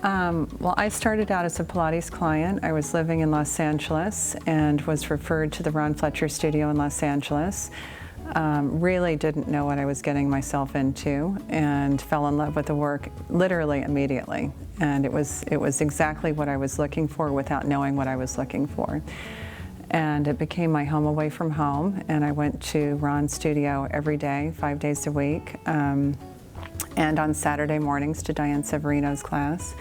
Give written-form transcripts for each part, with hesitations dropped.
Well, I started out as a Pilates client. I was living in Los Angeles and was referred to the Ron Fletcher studio in Los Angeles. Really didn't know what I was getting myself into and fell in love with the work literally immediately. And it was exactly what I was looking for without knowing what I was looking for. And it became my home away from home, and I went to Ron's studio every day, 5 days a week. And on Saturday mornings to Diane Severino's class.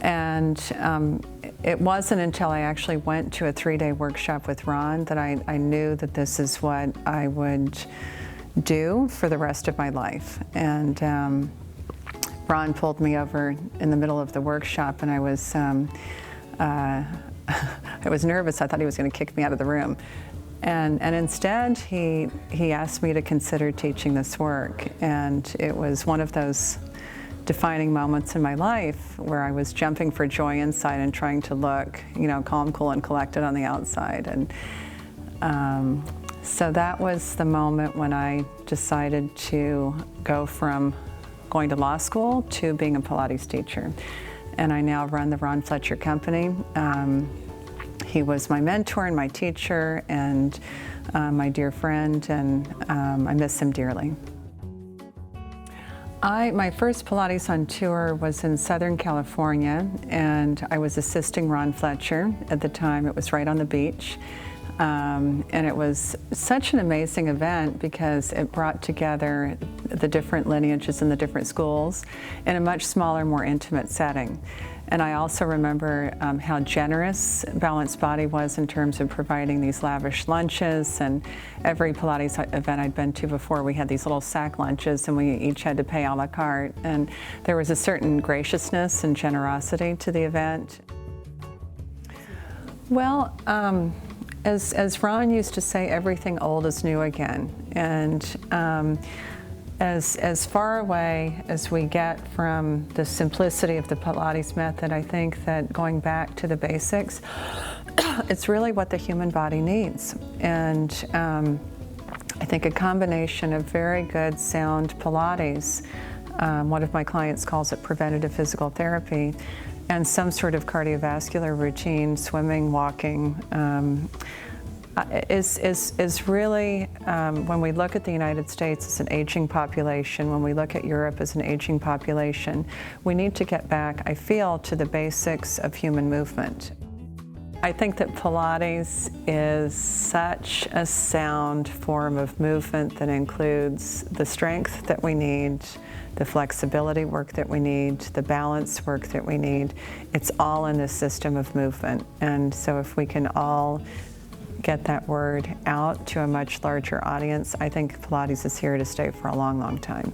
And it wasn't until I actually went to a 3-day workshop with Ron that I knew that this is what I would do for the rest of my life. And Ron pulled me over in the middle of the workshop, and I was nervous. I thought he was going to kick me out of the room. And instead, he asked me to consider teaching this work. And it was one of those defining moments in my life where I was jumping for joy inside and trying to look, calm, cool, and collected on the outside. And so that was the moment when I decided to go from going to law school to being a Pilates teacher. And I now run the Ron Fletcher Company. He was my mentor and my teacher and my dear friend, and I miss him dearly. My first Pilates on Tour was in Southern California, and I was assisting Ron Fletcher. At the time, it was right on the beach. And it was such an amazing event because it brought together the different lineages and the different schools in a much smaller, more intimate setting. And I also remember how generous Balanced Body was in terms of providing these lavish lunches. And every Pilates event I'd been to before, we had these little sack lunches, and we each had to pay a la carte. And there was a certain graciousness and generosity to the event. Well, as Ron used to say, everything old is new again. And as far away as we get from the simplicity of the Pilates method, I think that going back to the basics, it's really what the human body needs. And I think a combination of very good, sound Pilates, one of my clients calls it preventative physical therapy, and some sort of cardiovascular routine, swimming, walking, is really, when we look at the United States as an aging population, when we look at Europe as an aging population, we need to get back, I feel, to the basics of human movement. I think that Pilates is such a sound form of movement that includes the strength that we need, the flexibility work that we need, the balance work that we need. It's all in this system of movement. And so if we can all get that word out to a much larger audience, I think Pilates is here to stay for a long, long time.